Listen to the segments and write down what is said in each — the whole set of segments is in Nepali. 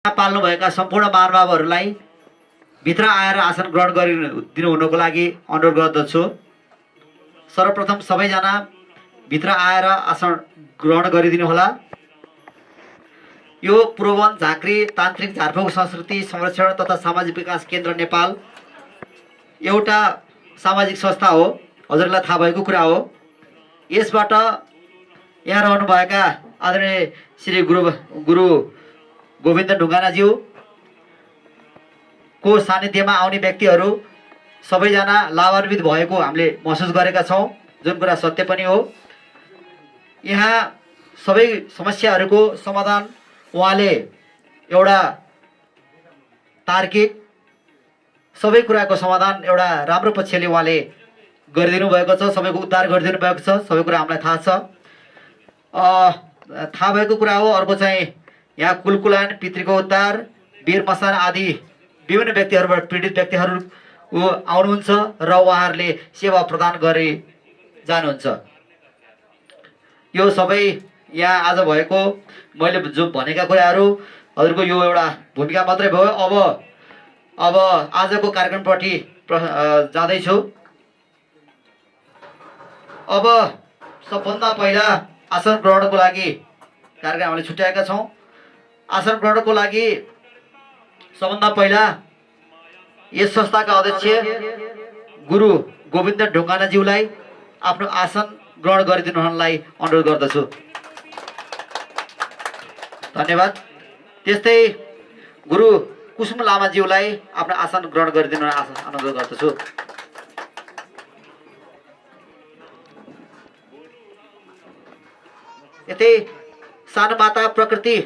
पाल्नुभएका सम्पूर्ण महानुभावहरूलाई भित्र आएर आसन ग्रहण गरिदिनु हुनको लागि अनुरोध गर्दछु। सर्वप्रथम सबैजना भित्र आएर आसन ग्रहण गरिदिनु होला। यो पूर्ववन झाँक्री तान्त्रिक झारफुक संस्कृति संरक्षण तथा सामाजिक विकास केन्द्र नेपाल एउटा सामाजिक संस्था हो, हजुरलाई थाहा भएको कुरा हो। यसबाट यहाँ रहनुभएका आदरणीय श्री गुरु गोविन्द ढुङ्गानाज्यू को सानिध्यमा आउने व्यक्तिहरू सबैजना लाभान्वित भएको हामीले महसुस गरेका छौँ, जुन कुरा सत्य पनि हो। यहाँ सबै समस्याहरूको समाधान उहाँले एउटा तार्किक सबै कुराको समाधान एउटा राम्रो पक्षले उहाँले गरिदिनु भएको छ, सबैको उद्धार गरिदिनु भएको छ। सबै कुरा हामीलाई थाहा छ, थाहा भएको कुरा हो। अर्को चाहिँ यहाँ कुलकुलान, पितृको उद्धार, वीर मसान आदि विभिन्न व्यक्तिहरूबाट पीडित व्यक्तिहरू आउनुहुन्छ र उहाँहरूले सेवा प्रदान गरी जानुहुन्छ। यो सबै यहाँ आज भएको मैले जो भनेका कुराहरू हजुरको यो एउटा भूमिका मात्रै भयो। अब आजको कार्यक्रमपट्टि जाँदैछु। अब सबभन्दा पहिला आसन ग्रहणको लागि कार्यक्रम हामीले छुट्याएका छौँ। आसन ग्रहणको लागि सबभन्दा पहिला यस संस्थाका अध्यक्ष गुरु गोविन्द ढुङ्गानाज्यूलाई आफ्नो आसन ग्रहण गरिदिनु हुनलाई अनुरोध गर्दछु। धन्यवाद। त्यस्तै गुरु कुसुम लामाज्यूलाई आफ्नो आसन ग्रहण गरिदिनु अनुरोध गर्दछु। यतै सानो माता प्रकृति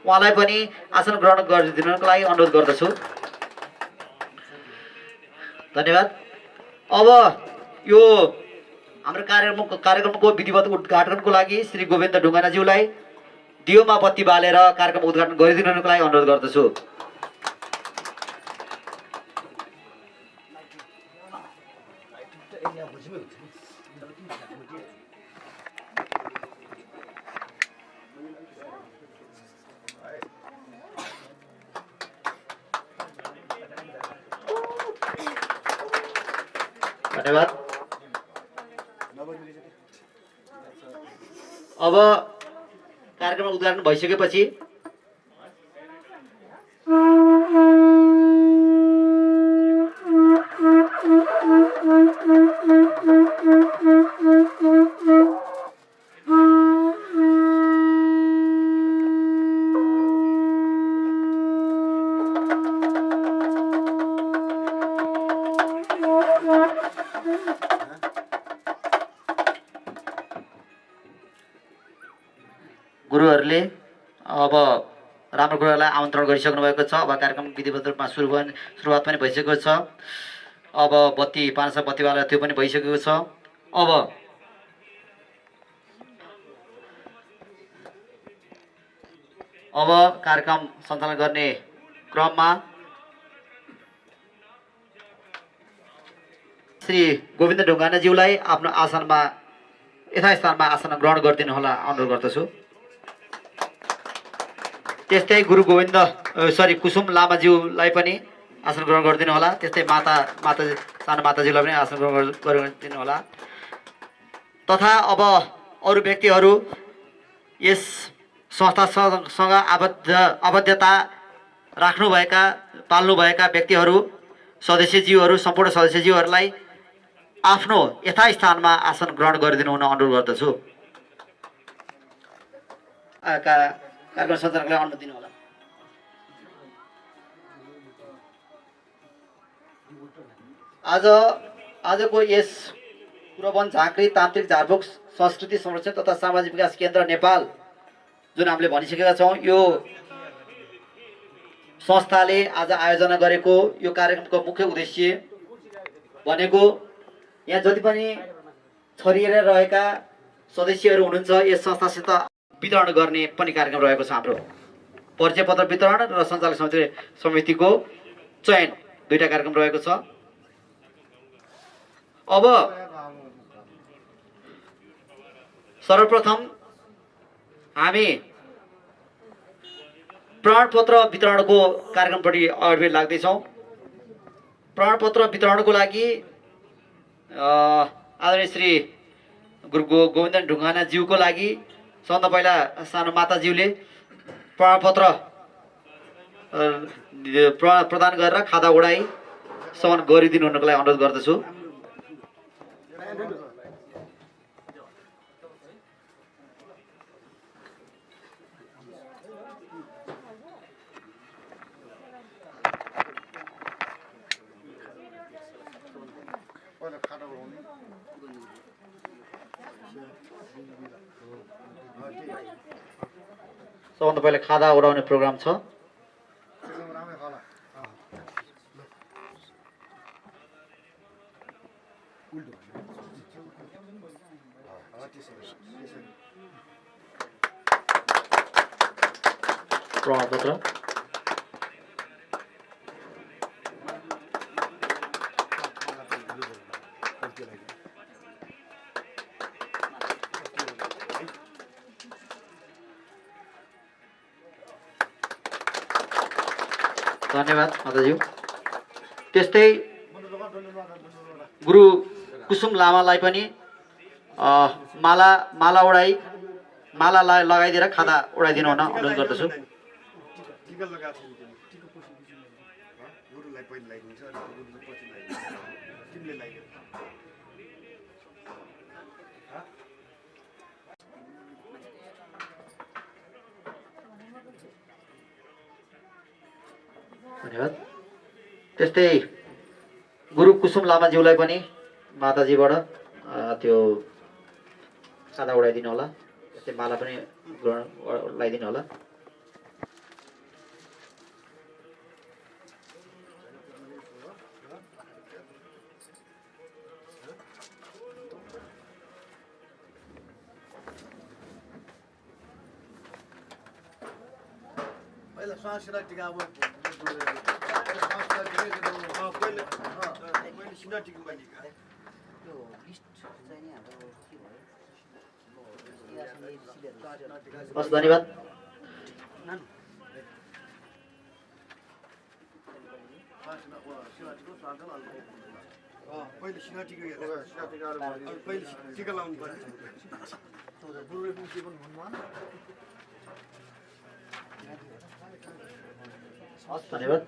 उहाँलाई पनि आसन ग्रहण गरिदिनुको लागि अनुरोध गर्दछु। धन्यवाद। अब यो हाम्रो कार्यक्रमको विधिवत उद्घाटनको लागि श्री गोविन्द ढुङ्गानाज्यूलाई दियोमा बत्ती बालेर कार्यक्रम उद्घाटन गरिदिनुको लागि अनुरोध गर्दछु। धन्यवाद। अब कार्यक्रम उद्घाटन भइसकेपछि गुरुहरूले अब राम्रो कुरालाई आमन्त्रण गरिसक्नु भएको छ। अब कार्यक्रम विधिवत रूपमा सुरुवात पनि भइसकेको छ। अब बत्ती 500 बत्तीवाला त्यो पनि भइसकेको छ। अब कार्यक्रम सञ्चालन गर्ने क्रममा श्री गोविन्द ढुङ्गानाज्यूलाई आफ्नो आसनमा यथास्थानमा आसन ग्रहण गरिदिनु होला अनुरोध गर्दछु। त्यस्तै गुरु कुसुम लामाज्यूलाई पनि आसन ग्रहण गरिदिनु होला। त्यस्तै सानो माताज्यूलाई पनि आसन ग्रहण गरिदिनु होला। तथा अब अरू व्यक्तिहरू यस संस्थासँग आबद्धता राख्नुभएका पाल्नुभएका व्यक्तिहरू सदस्यज्यूहरू सम्पूर्ण सदस्यज्यूहरूलाई आफ्नो यथास्थानमा आसन ग्रहण गरिदिनु हुन अनुरोध गर्दछु। कार्यक्रम सञ्चालकलाई अनुमति दिनु होला। आजको यस पूर्ववन झाँक्री तान्त्रिक झारफुक संस्कृति संरक्षण तथा सामाजिक विकास केन्द्र नेपाल जुन हामीले भनिसकेका छौँ, यो संस्थाले आज आयोजना गरेको यो कार्यक्रमको मुख्य उद्देश्य भनेको यहाँ जति पनि छरिएर रहेका सदस्यहरू हुनुहुन्छ यस संस्थासित वितरण गर्ने पनि कार्यक्रम रहेको छ। हाम्रो परिचय पत्र वितरण र सञ्चालक समितिको चयन दुईटा कार्यक्रम रहेको छ। अब सर्वप्रथम हामी प्रमाणपत्र वितरणको कार्यक्रमपट्टि अगाडि लाग्दैछौँ। प्रमाणपत्र वितरणको लागि आदरणीय श्री गुरु गोविन्दन ढुङ्गानाज्यूको लागि सबभन्दा पहिला सानो माताज्यूले प्रमाणपत्र प्रदान गरेर खादा उडाई सम्मान गरिदिनु हुनको लागि अनुरोध गर्दछु। सबभन्दा पहिला खादा उडाउने प्रोग्राम छ। प्रमाणपत्र धन्यवाद माताज्यू। त्यस्तै गुरु कुसुम लामालाई पनि माला उडाई माला लगाइदिएर खादा उडाइदिनु हुन अनुरोध गर्दछु। धन्यवाद। त्यस्तै गुरु कुसुम लामाज्यूलाई पनि माताजीबाट त्यो खादा उडाइदिनु होला। त्यस्तै माला पनि लगाइदिनु होला। हस् धन्यवाद। धन्यवाद।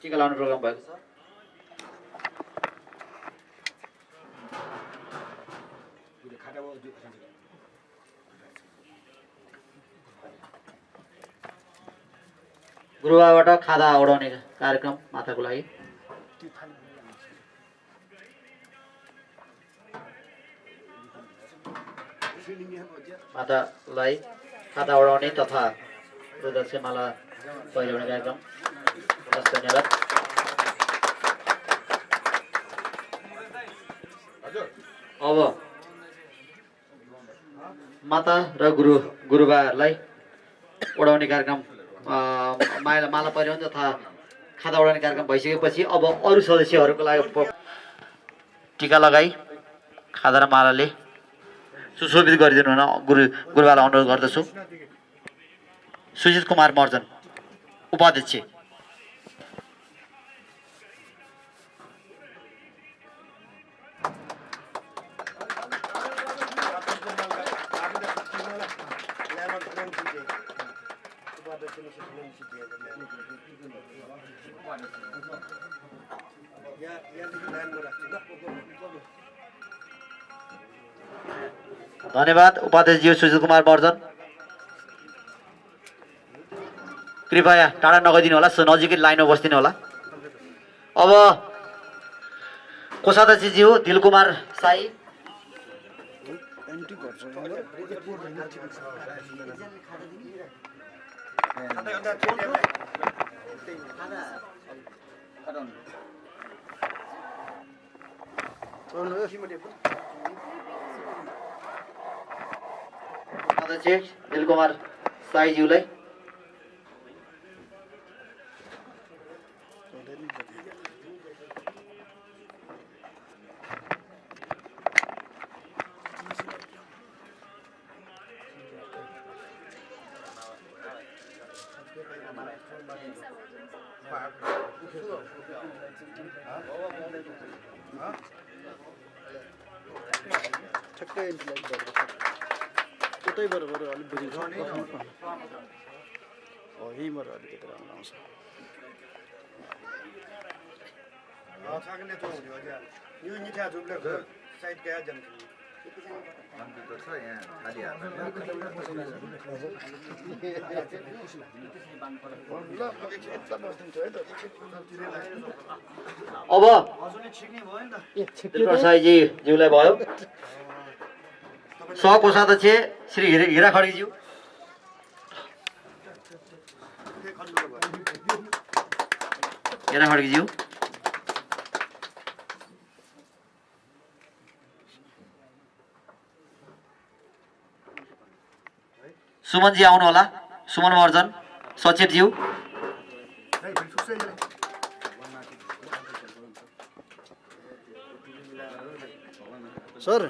टीका लाउने प्रोग्राम भएको छ। गुरुबाबाट खादा उडाउने कार्यक्रम माताको लागि। मातालाई खादा उडाउने तथा रुद्राक्ष माला पहिराउने कार्यक्रम। धन्यवाद। अब माता र गुरुबाहरूलाई उडाउने कार्यक्रम माला पहिराउने तथा खादा उडाउने कार्यक्रम भइसकेपछि अब अरू सदस्यहरूको लागि टीका लगाई खादा र मालाले सुशोभित गरिदिनु हुन गुरुबालाई अनुरोध गर्दछु। सुजित कुमार महर्जन उपाध्यक्ष। धन्यवाद उपाध्यक्षज्यू सुजित कुमार महर्जन। कृपया टाढा नगइदिनु होला, नजिकै लाइनमा बस्दिनु होला। अब कोषाध्यक्षज्यू दिलकुमार साई। अध्यक्ष दिलकुमार साईज्यूलाई ठ्याक्कै इन्टरलाइट गरेर उतैबाट गएर अलिक बुझिन्छ यहीँबाट अलिकति राम्रो आउँछ यो निठा झुप्ले साइड गया जन्म अब दिलप्रसाद साईजीज्यूलाई भयो सहकोषाध्यक्ष श्री हिरा खड्गीज्यू हिरा खड्गीज्यू सुमनजी आउनु होला सुमन महर्जन सचिवज्यू सर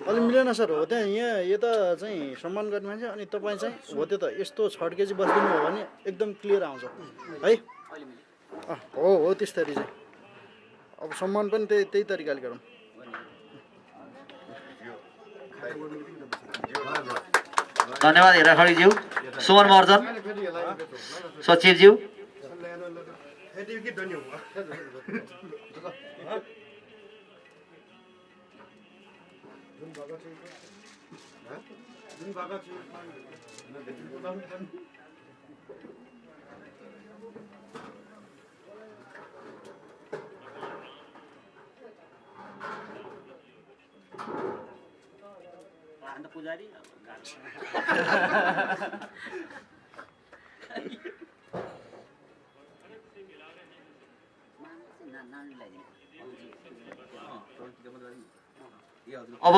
अलि मिलेन सर हो त्यहाँ यहाँ यता चाहिँ सम्मान गर्ने मान्छे अनि तपाईँ चाहिँ हो त्यो त यस्तो छड्के चाहिँ बसिदिनु हो भने एकदम क्लियर आउँछ है हो त्यसरी चाहिँ अब सम्मान पनि त्यही तरिकाले गरौँ धन्यवाद हिरा खड्गीज्यू सुमन महर्जन सचिवज्यू पुजारी अब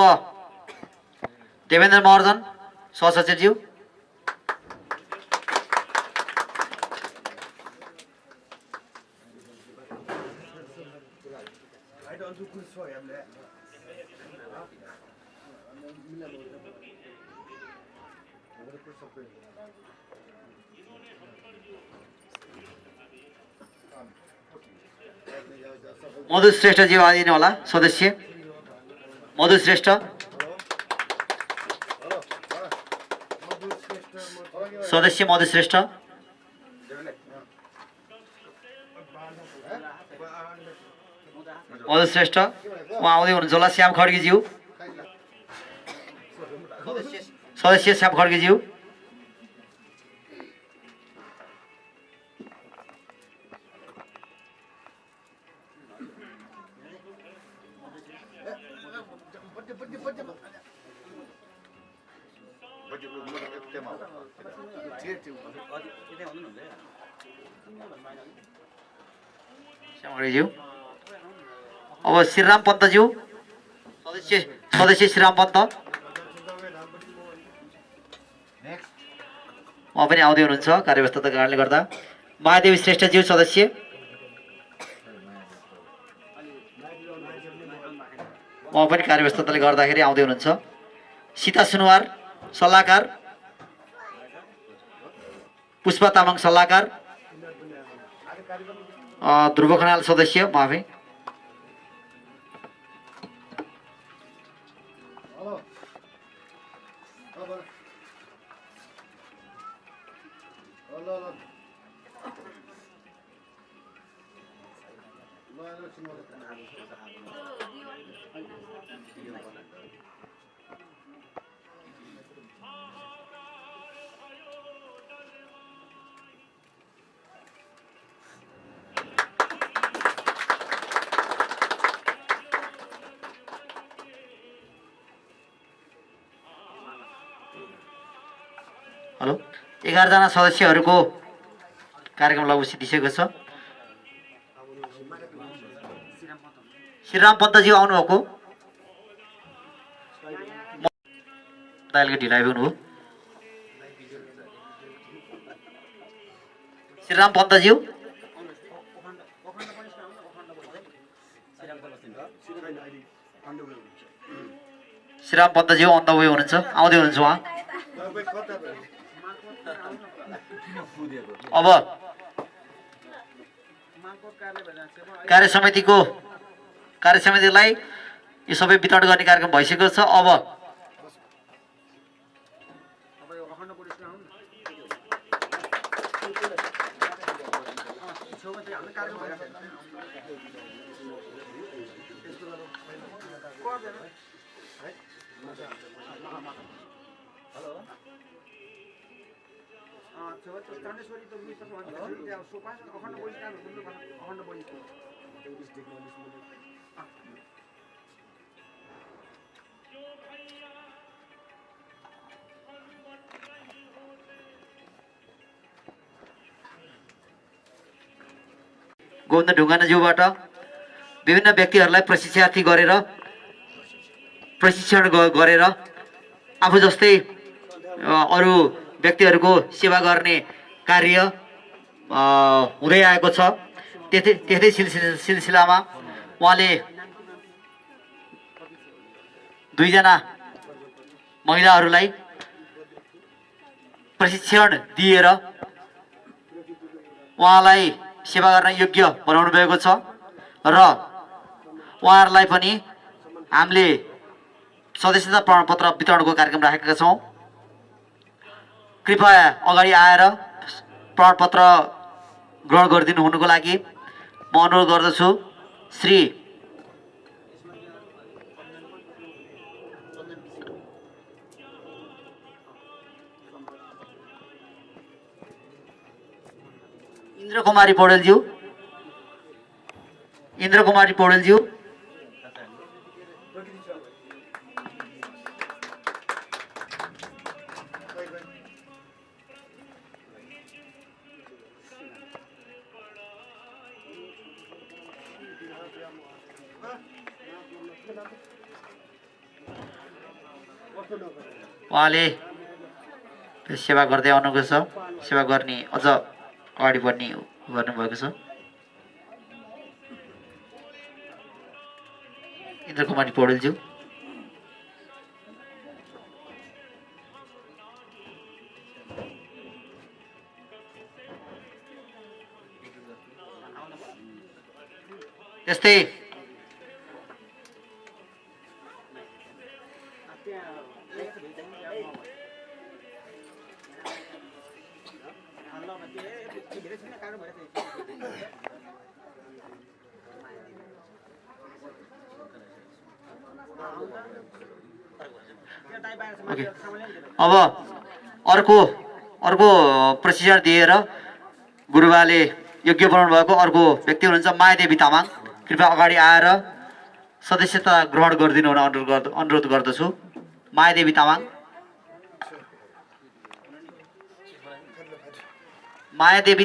देवेन्द्र महर्जन सहसचिवज्यू मधु श्रेष्ठज्यू आइदिनु होला सदस्य मधु श्रेष्ठ सदस्य मधु श्रेष्ठ मधु श्रेष्ठ उहाँ आउँदै हुनुहुन्छ होला श्याम खड्गीज्यू सदस्य श्याम खड्गीज्यू अब श्रीराम पन्तज्यू सदस्य श्रीराम पन्त उहाँ पनि आउँदै हुनुहुन्छ कार्यव्यस्तताको कारणले गर्दा महादेवी श्रेष्ठज्यू सदस्य उहाँ पनि कार्यव्यस्तताले गर्दाखेरि आउँदै हुनुहुन्छ सीता सुनवार सल्लाहकार पुष्पा तामाङ सल्लाहकार ध्रुव खनाल सदस्य माफी हेलो 11 जना सदस्यहरूको कार्यक्रम लागू सिद्धिसकेको छ श्रीराम पन्तज्यू आउनुभएको दाइलको ढिलाइ हुनुभयो श्रीराम पन्तज्यू श्रीराम पन्तज्यू अन द वे हुनुहुन्छ आउँदै हुनुहुन्छ उहाँ अब कार्य समितिलाई यो सबै वितरण गर्ने कार्यक्रम भइसकेको छ। अब गोविन्द ढुङ्गानाज्यूबाट विभिन्न व्यक्तिहरूलाई प्रशिक्षण गरेर आफू जस्तै अरू व्यक्तिहरूको सेवा गर्ने कार्य हुँदै आएको छ। त्यस्तै सिलसिलामा उहाँले 2 जना महिलाहरूलाई प्रशिक्षण दिएर उहाँलाई सेवा गर्न योग्य बनाउनु भएको छ र उहाँहरूलाई पनि हामीले सदस्यता प्रमाणपत्र वितरणको कार्यक्रम राखेका छौँ। कृपया अगाडि आएर प्रमाणपत्र ग्रहण गरिदिनु हुनुको लागि म अनुरोध गर्दछु। श्री इन्द्रकुमारी पौडेलज्यू उहाँले सेवा गर्दै आउनुभएको छ। सेवा गर्ने अझ अगाडि बढ्ने गर्नुभएको छ। इन्द्रकुमारी पौडेलज्यू त्यस्तै अब अर्को प्रशिक्षण दिएर गुरुबाले योग्य बनाउनु भएको अर्को व्यक्ति हुनुहुन्छ मायादेवी तामाङ। कृपया अगाडि आएर सदस्यता ग्रहण गरिदिनु हुन अनुरोध गर्दछु। मायादेवी तामाङ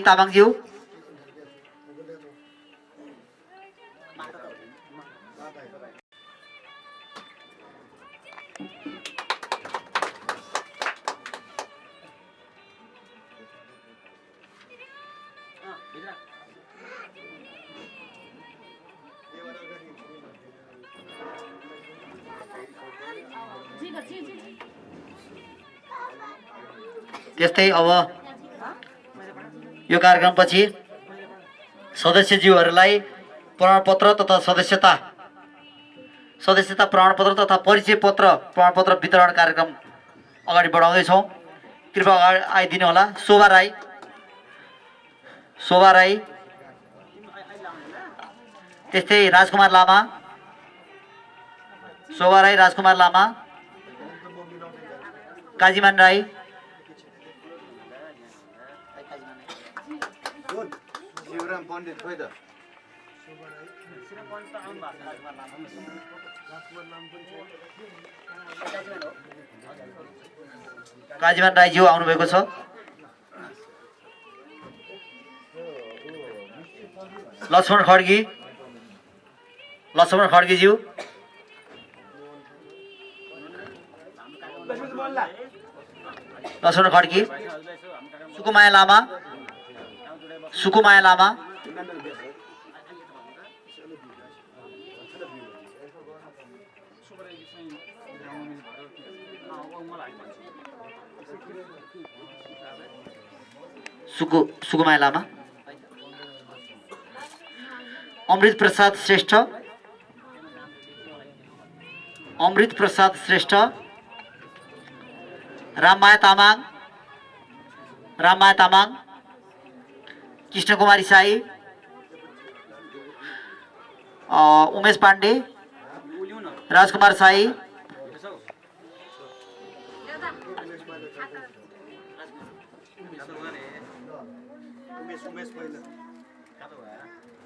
तामाङज्यू त्यस्तै अब यो कार्यक्रमपछि सदस्यज्यूहरूलाई प्रमाणपत्र तथा सदस्यता प्रमाणपत्र तथा परिचय पत्र प्रमाणपत्र वितरण कार्यक्रम अगाडि बढाउँदैछौँ। कृपया अगाडि आइदिनु होला। शोभा राई त्यस्तै राजकुमार लामा काजीमान राई शिवराम पण्डित खोइ त काजीमान राईज्यू आउनुभएको छ। लक्ष्मण खड्गीज्यू सुकुमाया लामा सुकुमाया लामा, अमृत प्रसाद श्रेष्ठ, अमृत प्रसाद श्रेष्ठ, राममाया तामाङ, राममाया तामाङ, कृष्ण कुमारी साई, उमेश पाण्डे, राजकुमार साई,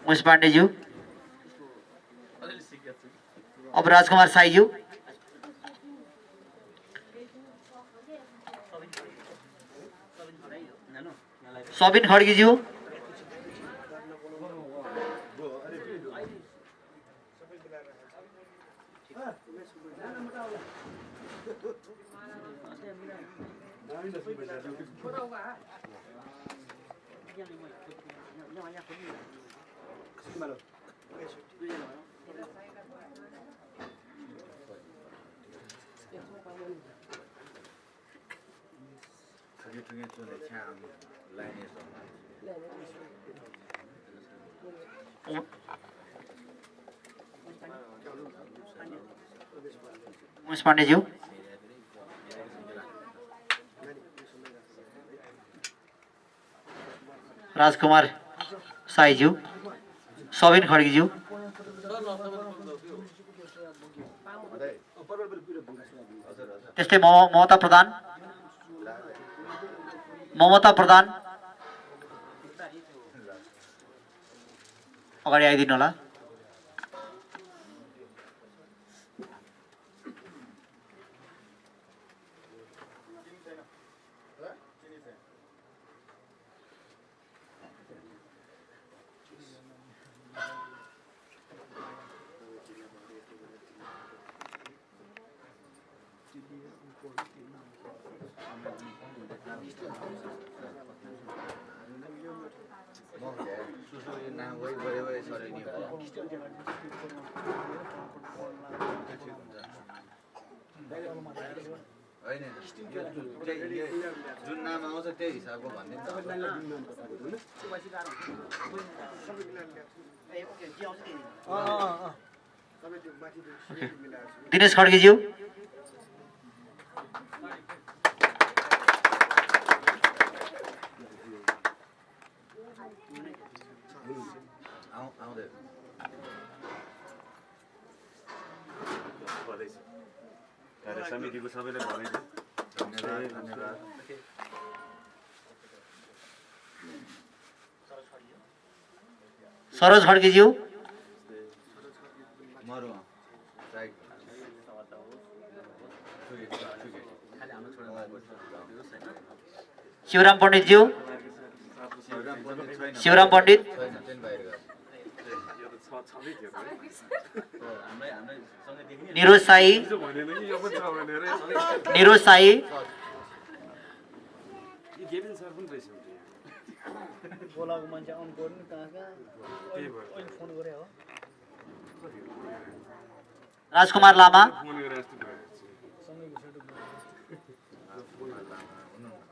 उमेश पाण्डेज्यू, अब राजकुमार साईज्यू, सबिन खड्गीज्यू, उमेश पाण्डेज्यू, राजकुमार साईज्यू, सबिन खड्गीज्यू, त्यस्तै ममता प्रधान, अगाडि आइदिनु होला। जुन नाम आउँछ त्यही हिसाबको भन्ने दिनेश खड्गीज्यू, समितिको सबैले भनेको धन्यवाद। सरोज खड्गीज्यू, शिवराम पण्डितज्यू, शिवराम पण्डित, निरोज साई, निरोज साई, बोलाको मान्छे आउनु पर्ने कहाँ कहाँ अहिले फोन गरे हो। राजकुमार लामा,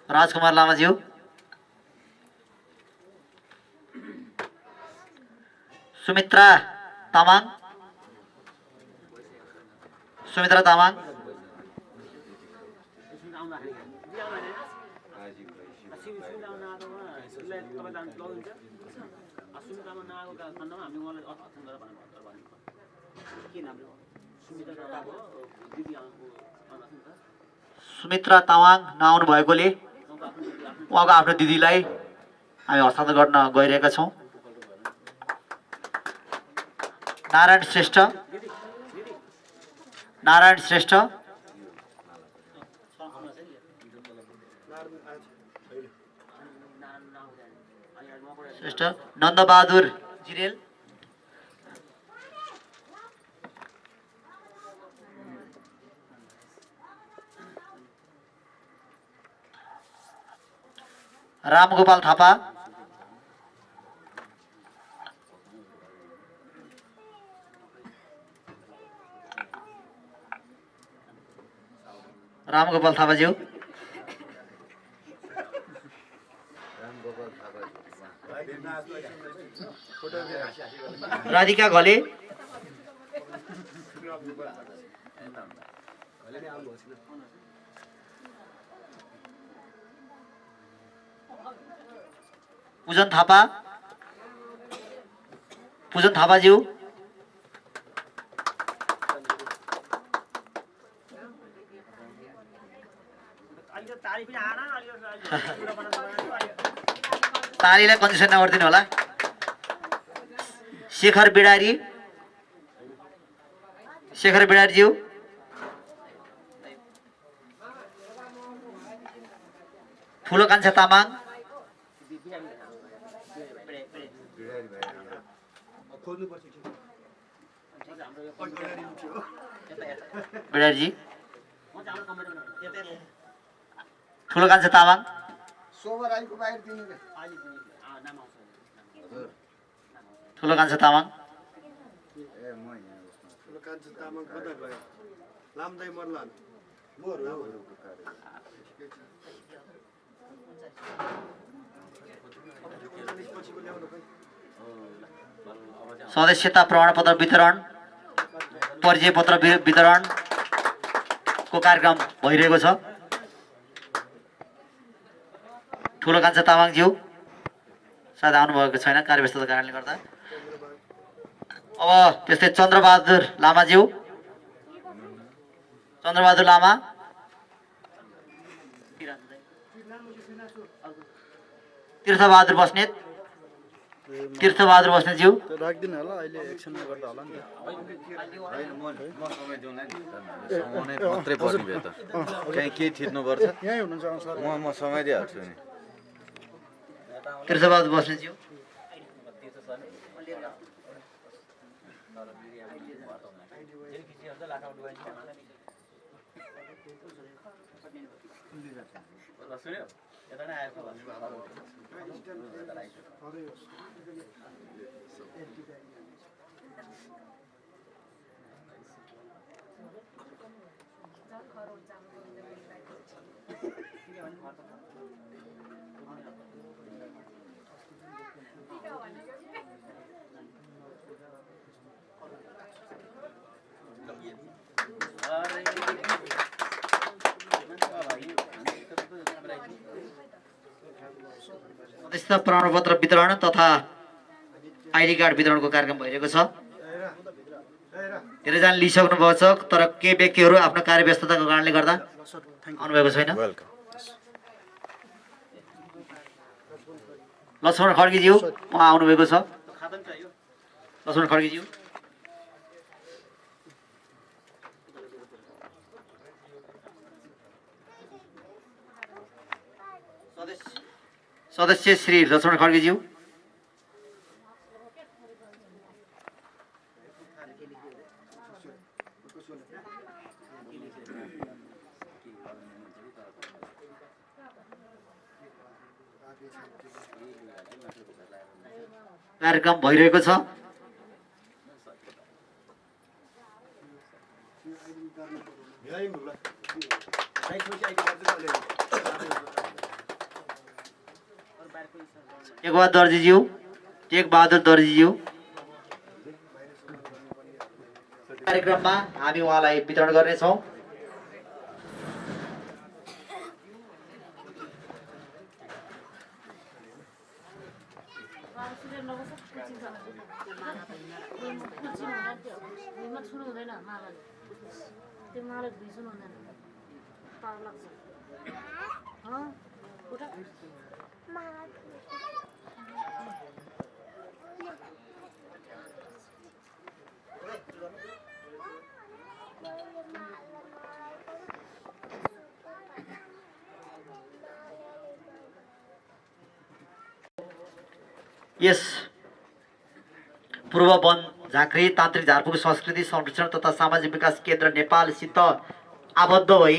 राजकुमार लामाज्यू, सुमित्रा तामाङ, सुमित्रा तामाङ, सुमित्रा तामाङ नआउनु भएकोले उहाँको आफ्नो दिदीलाई हामी हस्तान्तरण गर्न गइरहेका छौँ। नारायण श्रेष्ठ, नारायण श्रेष्ठ, श्रेष्ठ, नन्दबहादुर जिरेल, रामगोपाल थापा, रामगोपाल थापाज्यू, राधिका घले पूजन थापाज्यू तालीलाई कन्सेसन नगरिदिनु होला। शेखर बिडारीज्यू ठुलो कान्छा तामाङ बिडारीजी ठुलो कान्छा तामाङ ठुलो कान्छा तामाङ सदस्यता प्रमाणपत्र वितरण परिचय पत्र वितरणको कार्यक्रम भइरहेको छ। ठुलो कान्छा तामाङज्यू सायद आउनुभएको छैन कार्यव्यस्तताको कारणले गर्दा। अब त्यस्तै चन्द्रबहादुर लामा तीर्थबहादुर बस्नेतज्यू राख्दिनु होला अहिले एक्सनमा गर्दा होला नि मात्रै पर्ने भयो त कहीँ केही थिच्नुपर्छ यहीँ हुनुहुन्छ सर म समय दिइहाल्छु नि तीर्थबहादुर बस्नेतज्यू सदस्यता प्रमाणपत्र वितरण तथा आइडी कार्ड वितरणको कार्यक्रम भइरहेको छ। धेरैजना लिइसक्नु भएको छ तर केही व्यक्तिहरू आफ्नो कार्यव्यस्तताको कारणले गर्दा आउनुभएको छैन। लक्ष्मण खड्गीज्यू उहाँ आउनुभएको छ। लक्ष्मण खड्गीज्यू सदस्य श्री लक्ष्मण खड्गीज्यू कार्यक्रम भइरहेको छ। टेकबहादुर दर्जीज्यू कार्यक्रममा हामी उहाँलाई वितरण गर्नेछौँ। यस पूर्व वन झाँक्री तान्त्रिक झारपुग संस्कृति संरक्षण तथा सामाजिक विकास केन्द्र नेपालसित आबद्ध भई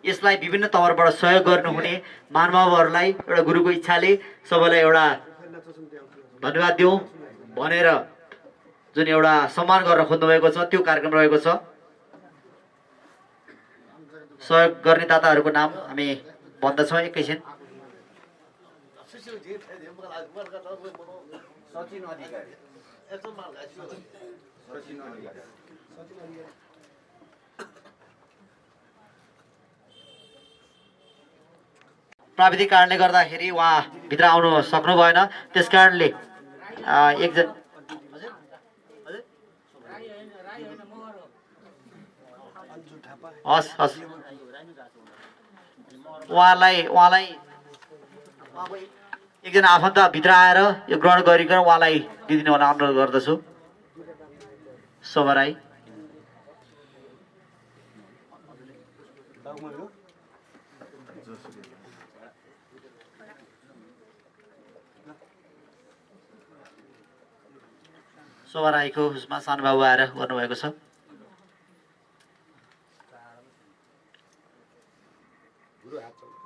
यसलाई विभिन्न तवरबाट सहयोग गर्नुहुने महानुभावहरूलाई एउटा गुरुको इच्छाले सबैलाई एउटा धन्यवाद दिउँ भनेर जुन एउटा सम्मान गर्न खोज्नु भएको छ त्यो कार्यक्रम रहेको छ। सहयोग गर्ने दाताहरूको नाम हामी भन्दछौँ एकैछिन। सचिन अधिकारी सचिन अधिकारी प्राविधिक कारणले गर्दाखेरि उहाँ भित्र आउनु सक्नु भएन। त्यस कारणले एकजना हस् हस् उहाँलाई एकजना आफन्त भित्र आएर यो ग्रहण गरिकन उहाँलाई दिदिनु होला अनुरोध गर्दछु। शोभा राई शोभा राईको उसमा सानो बाबु आएर गर्नुभएको छ।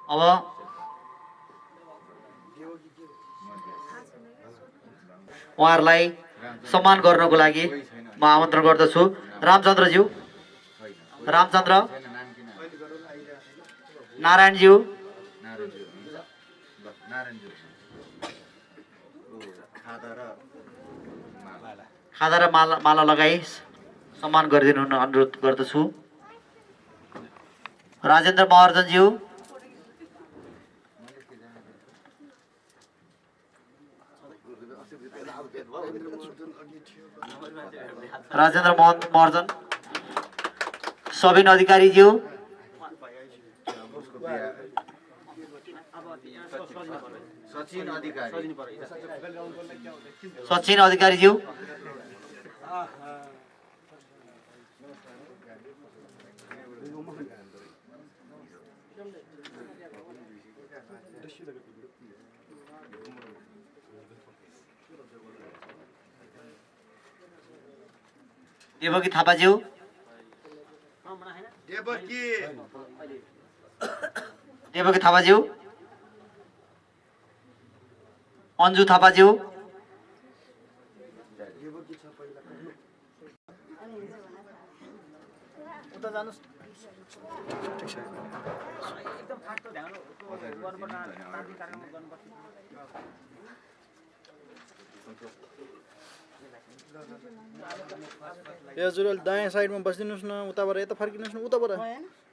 अब उहाँहरूलाई सम्मान गर्नको लागि म आमन्त्रण गर्दछु। रामचन्द्रज्यू, रामचन्द्र, नारायणज्यू, खादा र माला लगाई सम्मान गरिदिनु हुन अनुरोध गर्दछु। राजेन्द्र महर्जनज्यू, राजेन्द्र महर्जन, सबिन अधिकारीज्यू, सचिन अधिकारी सचिन अधिकारीज्यू, देवकी थापाज्यू, देवकी थापाज्यू, अन्जु थापाज्यू, हजुर दायाँ साइडमा बसिदिनुहोस् न, उताबाट यता फर्किनुहोस् न। उताबाट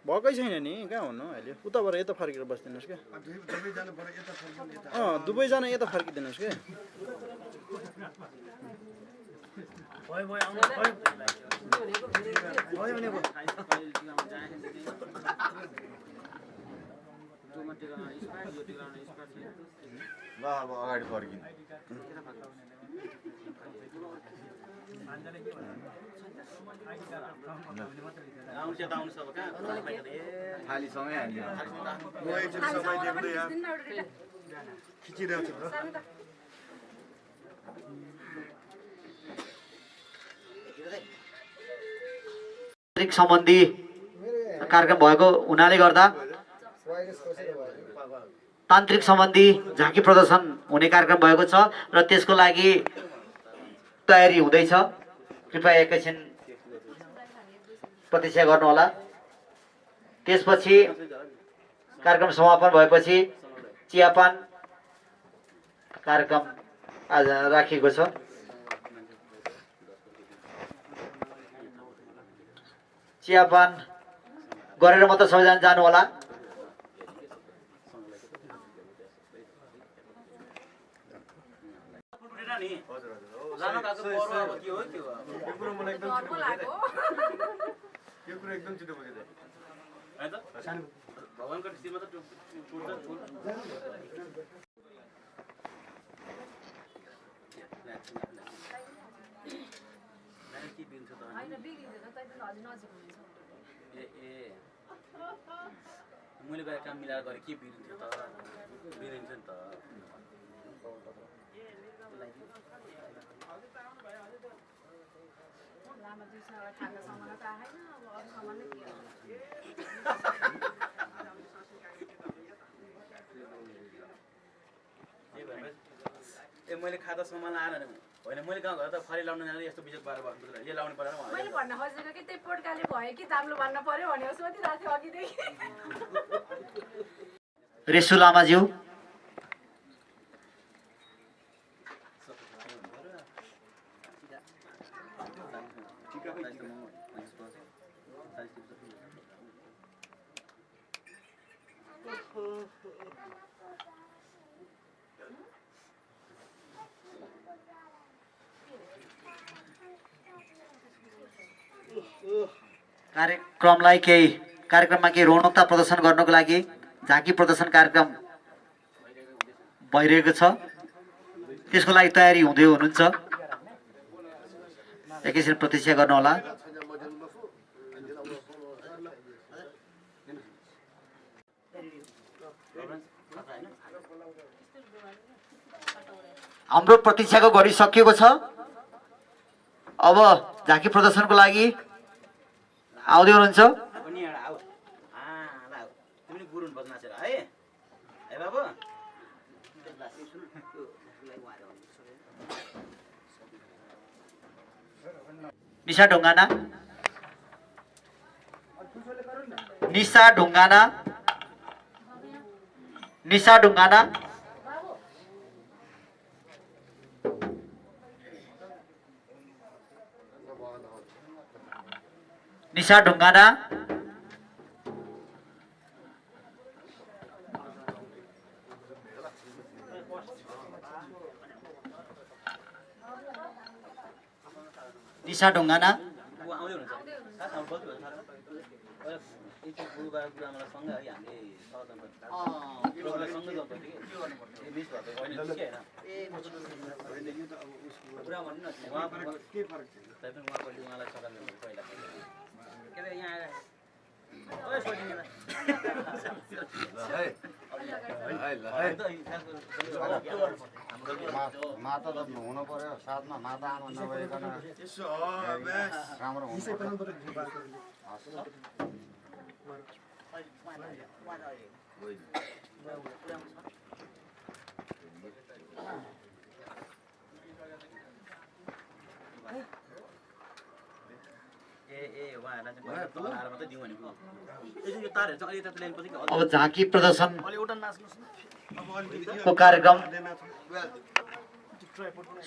भएकै छैन नि, कहाँ हुनु अहिले? उताबाट यता फर्केर बसिदिनुहोस् क्या। दुवैजना यता फर्किदिनुहोस् क्या। ल अब अगाडि फर्किनु थालीसँगै हाल्यो म एकचोटि सबै देख्दै यहाँ खिचिरहेको छु त। सम्बन्धी कार्यक्रम भएको हुनाले गर्दा तान्त्रिक सम्बन्धी झाँकी प्रदर्शन हुने कार्यक्रम भएको छ र त्यसको लागि तयारी हुँदैछ। कृपया एकैछिन प्रतीक्षा गर्नुहोला। त्यसपछि कार्यक्रम समापन भएपछि चियापान कार्यक्रम आज राखिएको छ। चियापान गरेर मात्र सबैजना जानु होला। यो कुरा एकदम छिटो बुझेँ मैले गरेर काम मिलाएर गरेँ के बिग्रिन्थ्यो त? बिग्रिन्छ नि त। ए मैले खाता सामान आएर होइन, मैले गाउँ घर त फरी लाउन जाँदा यस्तो बिजोग बाह्र भन्नु यो लाउनु परेन मैले भन्न खोजेको कि त्यही पोटकाले भयो कि दाम्लो भन्न पर्यो भनेर सोधिरहेको थियो अघिदेखि। रेसु लामाज्यू, कार्यक्रममा केही रौनकता प्रदर्शन गर्नको लागि झाँकी प्रदर्शन कार्यक्रम भइरहेको छ। त्यसको लागि तयारी हुँदै हुनुहुन्छ। एकैछिन प्रतीक्षा गर्नुहोला। हाम्रो प्रतीक्षाको घडी सकिएको छ। अब झाँकी प्रदर्शनको लागि आउँदै हुनुहुन्छ। अनि एउटा आऊ ल आऊ तिमी गुरुन बदमासेर है है बाबु निशा ढुङ्गाना निशा ढुङ्गाना निशा ढुङ्गाना निशा ढुङ्गाना निशा ढुङ्गाना ऊ आउँदै हुनुहुन्छ साथमा बोल्नु भयो एकचोटि बुबा गुरुआमालाई सँगै है हामीले स्वागत गर्नु सँगै जाउँ कि मिस भएको होइन के होइन कुरा भन्नु न उहाँ के फरक छ तपाईँ पनि उहाँ कहिले उहाँलाई स्वागत गर्नु पहिला के अरे यहाँ आएर ओए सोधिने माता त हुनु पर्यो साथमा माता आमा नभइकन यसो हो अभ्यास राम्रो हुन्छ ए उहाँहरूलाई चाहिँ तल आएर मात्रै दिउँ भनेको यो तारहरू चाहिँ अलिकति ल्याएपछि कि अब झाँकी प्रदर्शन अलि उता नाच्नुहोस् न अब अलिकति को कार्यक्रम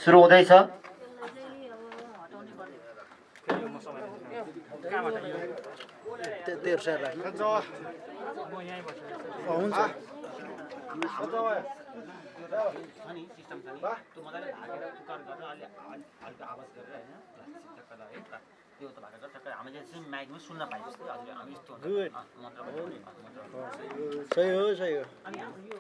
सुरु हुँदैछ। तेह्र सय राख्नु हुन्छ। अनि सिस्टम छ नि त्यो मजाले ढाकेर कुकर गरेर अलि हल्का आवाज गरेर होइन त्यो त भएको टक्कै हामीले चाहिँ माइकमा सुन्न पाएँ जस्तै हजुर हामी यस्तो गुड मन्त्र सही हो सही हो। अनि हाम्रो यो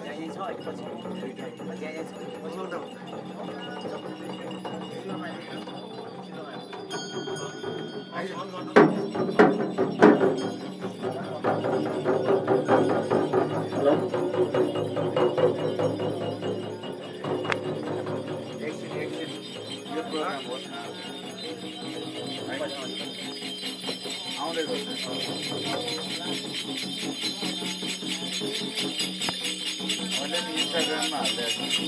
यही छ अहिले पछि यही छ यो प्रोग्राम होस् न आउँदै गर्छ मैले नि इन्स्टाग्राममा हालिदिएको छु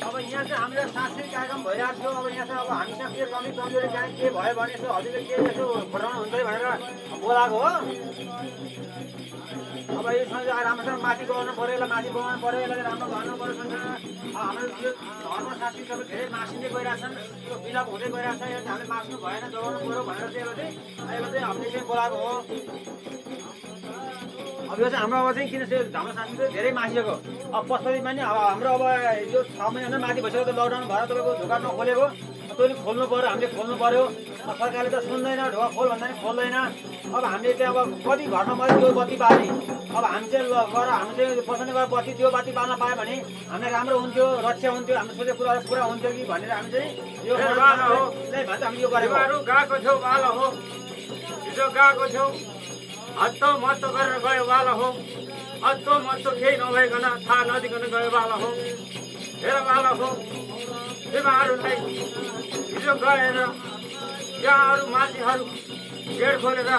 अब यहाँ चाहिँ हाम्रो सांस्कृतिक कार्यक्रम भइरहेको थियो अब यहाँ चाहिँ अब हामीसँग के कमी कमजोरी चाहिँ के भयो भने यसो हजुरले के यसो घटाउनु हुन्छ भनेर बोलाएको हो अब यसमा चाहिँ राम्रोसँग माथि गर्नु पऱ्यो यसलाई माथि बनाउनु पऱ्यो यसलाई राम्रो गर्नु पऱ्यो हाम्रो यो धर्म सांस्कृतिकहरू धेरै मासिँदै गइरहेछन् त्यो विलप हुँदै गइरहेछ यो चाहिँ हामीले मास्नु भएन जोगाउनु पऱ्यो भनेर चाहिँ यसलाई चाहिँ हामीले चाहिँ बोलाएको हो अब यो चाहिँ हाम्रो अब चाहिँ किन चाहिँ हाम्रो सांस्कृतिक धेरै मासिएको अब पछाडिमा नि अब हाम्रो अब यो 6 महिना माथि भइसक्यो त लकडाउन भएर तपाईँको ढोका नखोलेको तैँले खोल्नु पऱ्यो हामीले खोल्नु पऱ्यो सरकारले त सुन्दैन ढोका खोल भन्दा पनि खोल्दैन अब हामीले चाहिँ अब कति घरमा मैले त्यो बत्ती बाल्ने अब हामी चाहिँ गएर हामी चाहिँ पछाडि गएर बत्ती त्यो बत्ती बाल्न पायो भने हामीलाई राम्रो हुन्थ्यो रक्षा हुन्थ्यो हाम्रो सोचेको कुराहरू पुरा हुन्थ्यो कि भनेर हामी चाहिँ यो भन्छ हामीले यो गरेको गएको छेउ वाला हो हिजो गएको छेउ हत्तो मत्तो गरेर गयो वाला हो हत्तो मत्तो केही नभइकन थाहा नदिकन गयो वाला हो हेर वाला हो तिमीहरूलाई हिजो गएर यहाँ अरू मान्छेहरू गेट खोलेर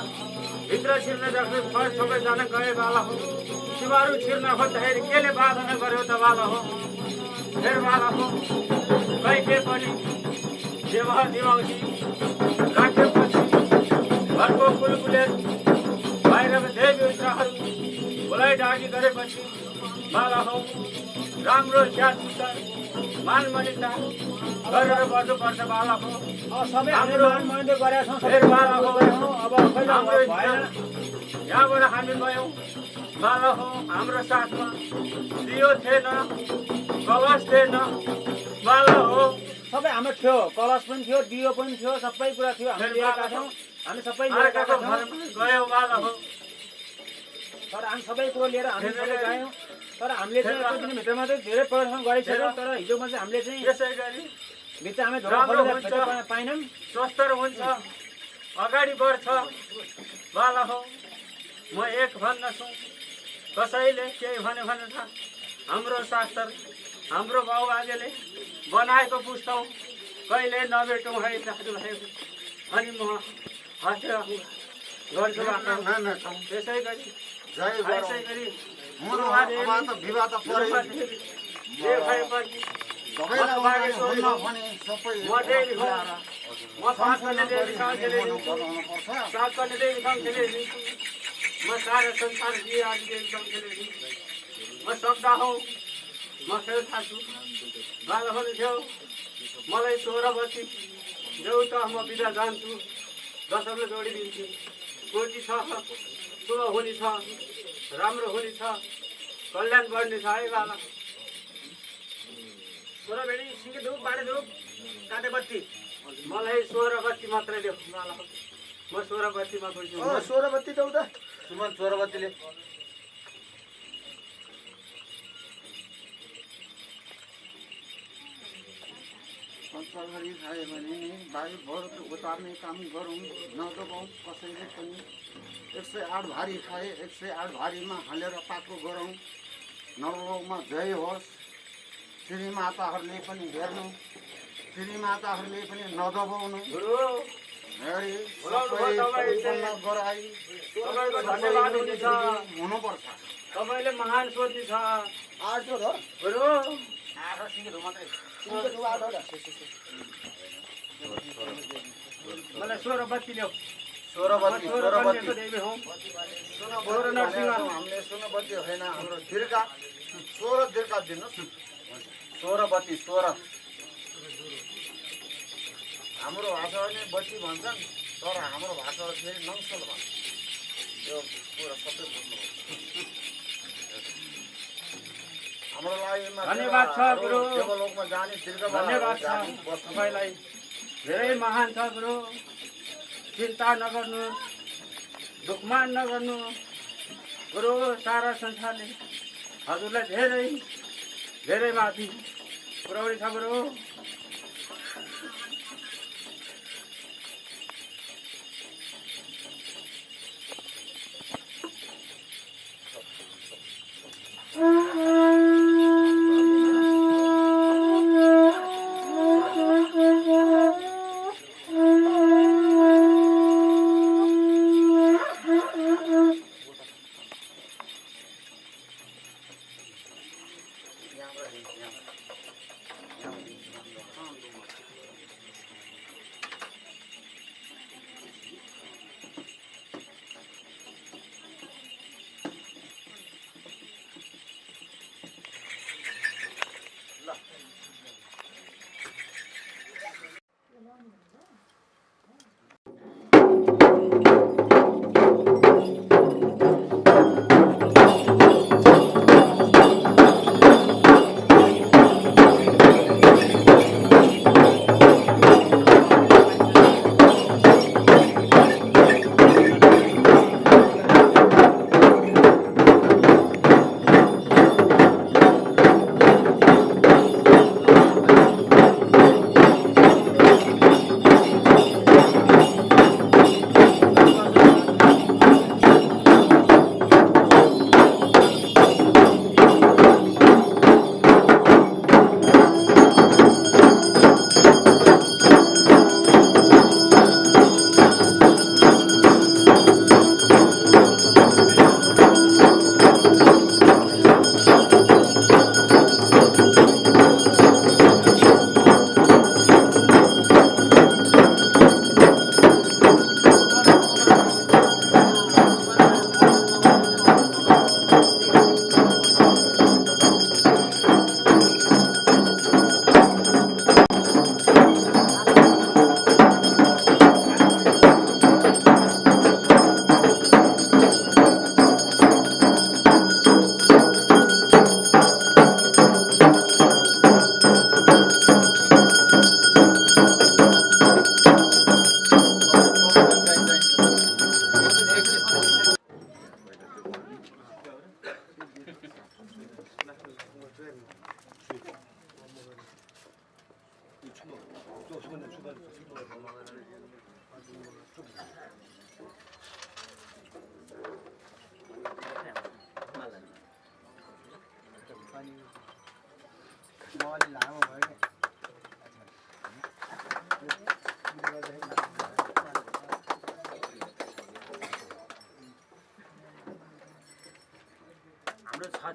भित्र छिर्न जस्तो सबैजना गए वाला हो तिमीहरू छिर्न खोज्दाखेरि केले बाधा नगर्यो त वाला हो हेर वाला हो कहीँ के पनि देव दिमाउसी राखेपछि घरको कुलकुले बाहिरका देवी उत्तरहरू बोलाइ डाकी गरेपछि वाला हो राम्रो स्याहार सुसार मान मर्यादा गरेर बस्नुपर्छ वाला हो सबै हामीले मान मर्यादा गरेका छौँ फेरि वाला हो अब खै हाम्रो भएन यहाँबाट हामी गयौँ वाला हो हाम्रो साथमा दियो थिएन कलश थिएन वाला हो सबै हाम्रो थियो कलश पनि थियो दियो पनि थियो सबै कुरा थियो हामी लिएका छौँ हामी सबै लिएका अर्काको छौँ घरमा गयो वाला हो तर हामी सबै कुरो लिएर हामी सबै गयौँ तर हामीले चाहिँ एक दिनभित्रमा चाहिँ धेरै प्रदर्शन गरिसक्यौँ तर हिजोमा चाहिँ हामीले चाहिँ यसै गरी भित्र हामी ढोका खोलेर पाएनौँ स्वस्थ हुन्छ अगाडि बढ्छ वाला हो म एक भन्दछु कसैले केही भन्यो भने त हाम्रो शास्त्र हाम्रो बाबुबाजेले बनाएको पुस्तौँ कहिले नभेटौँ है दाजुभाइ अनि म हस्तेर गर्छु त्यसै गरी यसै गरी विवाह त परे जे भएपछि म देवी हो म सातकन्या देवी खेलिदिन्छु म सारा संसार आदि देवी खेलिदिन्छु म सक्दा हौ म खेल थाल्छु बाल हुन्थ्यो मलाई 16 बत्ती देऊ त म बिदा जान्छु दशमले जोडिदिन्छु कोटी छ शुभ हुने छ राम्रो हुने छ कल्याण बढ्ने छ है बाला छोरा बेटी सिङ्गे धुप बाँडे धुप काटे बत्ती मलाई 16 बत्ती मात्रै देऊ बाला म 16 बत्तीमा गइछु 16 बत्ती देऊ त सुमन 16 बत्तीले पञ्चघरी खायो भने नि बाहिर भर उतार्ने काम गरौँ नदबाउँ कसैले पनि 108 भारी खाए 108 भारीमा हालेर पाको गरौँ नवमा जय होस् श्रीमाताहरूले पनि हेर्नु श्रीमाताहरूले पनि नदबाउनु हेरी सबै गराई धन्यवाद हुनेछ हुनुपर्छ तपाईँले महान सोच्ने छ आठ हो गुरु आठ सिङ्गे धो मात्रै मलाई 16 बत्ती ल्याऊ 16 बत्ती 16 बत्ती देवी हौ हामीले 16 बत्ती होइन हाम्रो दीर्घ 16 दीर्घ दिनुहोस् 16 बत्ती 16 हाम्रो भाषामा नि बत्ती भन्छन् तर हाम्रो भाषामा फेरि नङ्सल भन्छ यो कुरा सबै बुझ्नु हाम्रो लागि धन्यवाद छ गुरु देवलोकमा जाने दीर्घ धन्यवाद छ तपाईँलाई धेरै महान छ गुरु चिन्ता नगर्नु दुखमान नगर्नु गुरु सारा संसारले हजुरलाई धेरै धेरै माथि पुर्याउने छ गुरु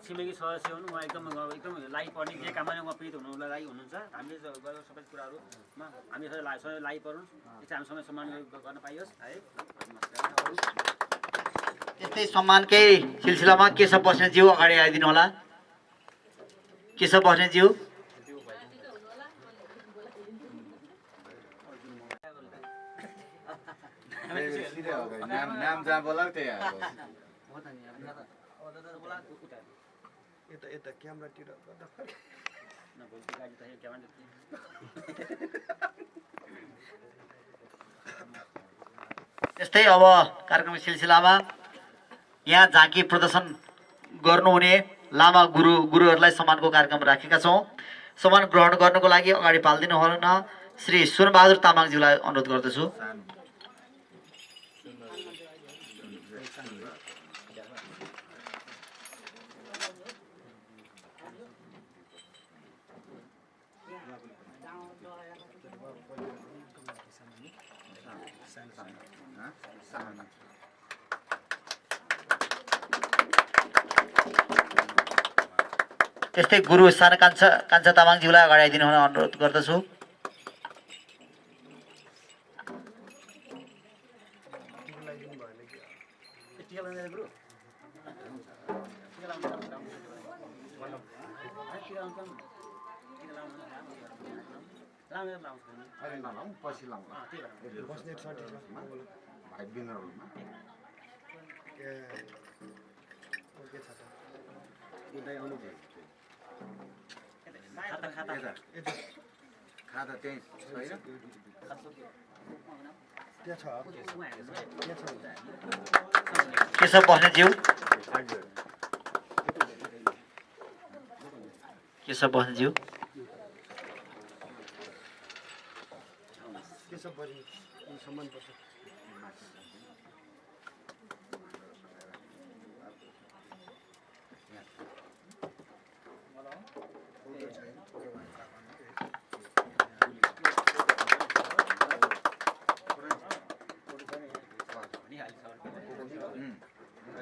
छिमेकी सदस्य हुनु उहाँ एकदम लागि पर्ने जे काममा उहाँ पीडित हुनुलाई लागि हुनुहुन्छ हामीले गरेको सबै कुराहरूमा हामी सबै लागि पर्नु त्यसै हामी समय सम्मान गर्न पाइयोस् है त्यस्तै सम्मानकै सिलसिलामा केशव बस्नेतज्यू अगाडि आइदिनु होला केशव बस्नेतज्यू नाम जहाँ बोलाऊ त्यही आएको यता क्यामेरातिर त्यस्तै अब कार्यक्रम सिलसिलामा यहाँ झाँकी प्रदर्शन गर्नुहुने लामा गुरुहरूलाई सम्मानको कार्यक्रम राखेका छौँ। सम्मान ग्रहण गर्नको लागि अगाडि पाल्दिनु होला न श्री सुनबहादुर तामाङज्यूलाई अनुरोध गर्दछु। त्यस्तै गुरु सानो कान्छा तामाङज्यूलाई अगाडि आइदिनु हुन अनुरोध गर्दछु। अहिले नलाउँ पछि लाउँला भाइ बिनरमा खादा त्यही छैन केशव बस्नेतज्यू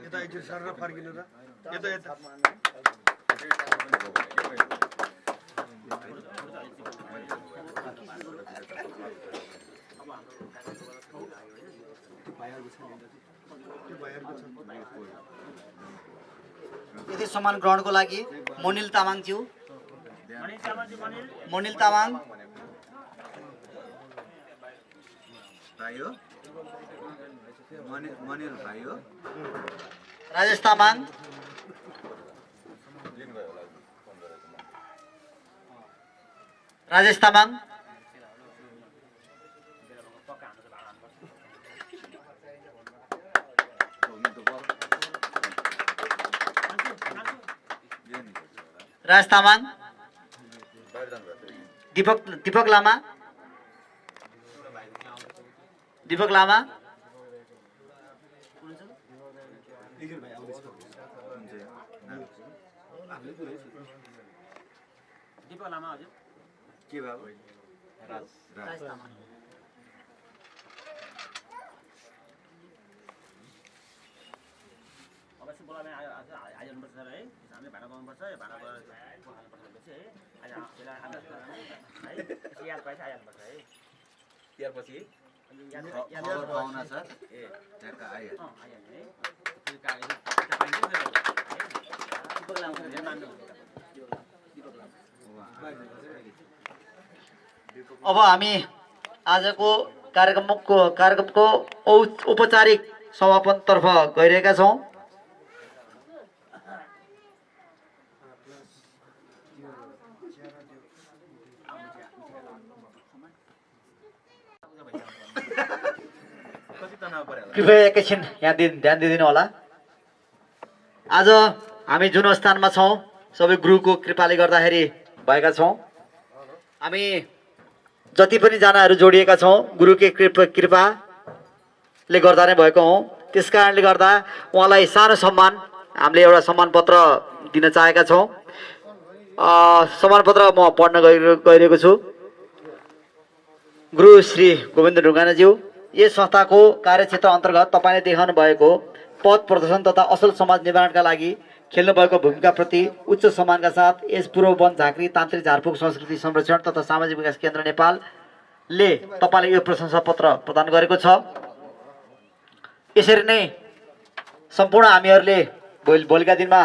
यता एकचोटि सर फर्किनु र यता यता यति सम्मान ग्रहणको लागि मोनिल तामाङज्यू मोनिल तामाङ भाइ हो मनिर भाइ हो राजेश तामाङ राजेश तामाङ राज तामाङ दीपक लामा के भयो राज अवश्य बोलाउने आइहाल्नुपर्छ सर है हामीले भाडा पाउनुपर्छ यो भाडा हाल्नुपर्छ है आज बेला है याद पाएछ आइहाल्नुपर्छ है त्यसपछि खबर पाउन छ ए ट्याक्क आइहाल्यो आइहाल्यो है त्यो कागज पाइन्छ अब हामी आजको कार्यक्रमको औपचारिक समापनतर्फ गइरहेका छौँ। कृपया एकैछिन यहाँ ध्यान दिइदिनु होला। आज हामी जुन स्थानमा छौँ सबै गुरुको कृपाले गर्दाखेरि भएका छौँ। हामी जति पनि जनाहरू जोडिएका छौँ गुरुकै कृपाले गर्दा नै भएको हौँ। त्यस कारणले गर्दा उहाँलाई सानो सम्मान हामीले एउटा सम्मान पत्र दिन चाहेका छौँ। सम्मान पत्र म पढ्न गइरहेको छु। गुरु श्री गोविन्द ढुङ्गानाज्यू, यस संस्थाको कार्यक्षेत्र अन्तर्गत तपाईँले देखाउनु भएको पद प्रदर्शन तथा असल समाज निर्माणका लागि खेल्नुभएको भूमिकाप्रति उच्च सम्मानका साथ यस पूर्व वन झाँक्री तान्त्रिक झारफुक संस्कृति संरक्षण तथा सामाजिक विकास केन्द्र नेपालले तपाईँले यो प्रशंसा पत्र प्रदान गरेको छ। यसरी नै सम्पूर्ण हामीहरूले भोलिका दिनमा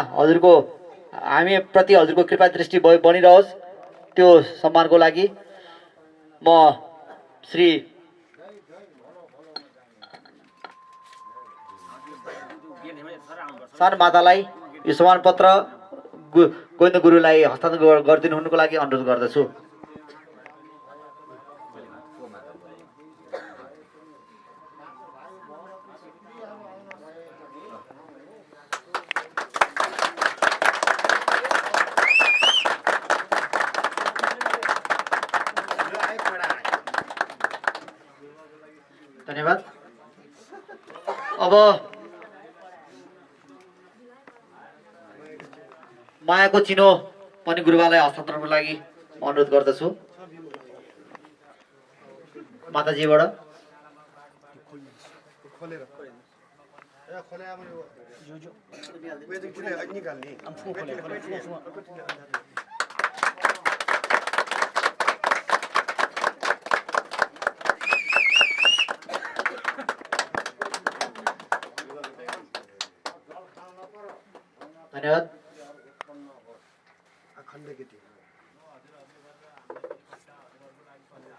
हामीप्रति हजुरको कृपा दृष्टि बनिरहोस्। त्यो सम्मानको लागि म श्री सान मातालाई यो सम्मान पत्र गोविन्द गुरुलाई हस्तान्तरण गरिदिनु हुनुको लागि अनुरोध गर्दछु। धन्यवाद। अब मायाको चिनो पनि गुरुबालाई हस्तान्तरणको लागि अनुरोध गर्दछु माताजीबाट। खोलेर खोले उयो चाहिँ किन निकाल्ने धन्यवाद। खण्ड केटी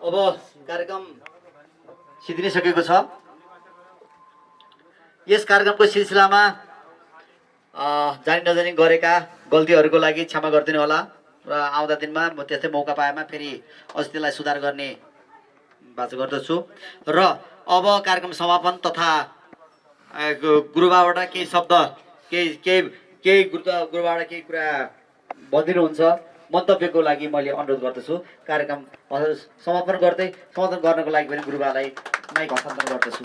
अब कार्यक्रम सिद्धिसकेको छ। यस कार्यक्रमको सिलसिलामा जानी नजानी गरेका गल्तीहरूको लागि क्षमा गरिदिनु होला र आउँदा दिनमा म त्यस्तै मौका पाएमा फेरि अझ त्यसलाई सुधार गर्ने बाचा गर्दछु। र अब कार्यक्रम समापन तथा गुरुबाबाट केही शब्द केही गुरुबाबाट केही कुरा भनिदिनुहुन्छ मन्तव्यको लागि मैले अनुरोध गर्दछु। कार्यक्रम समापन गर्नको लागि पनि गुरुबालाई माइक हस्तान्तरण गर्दछु।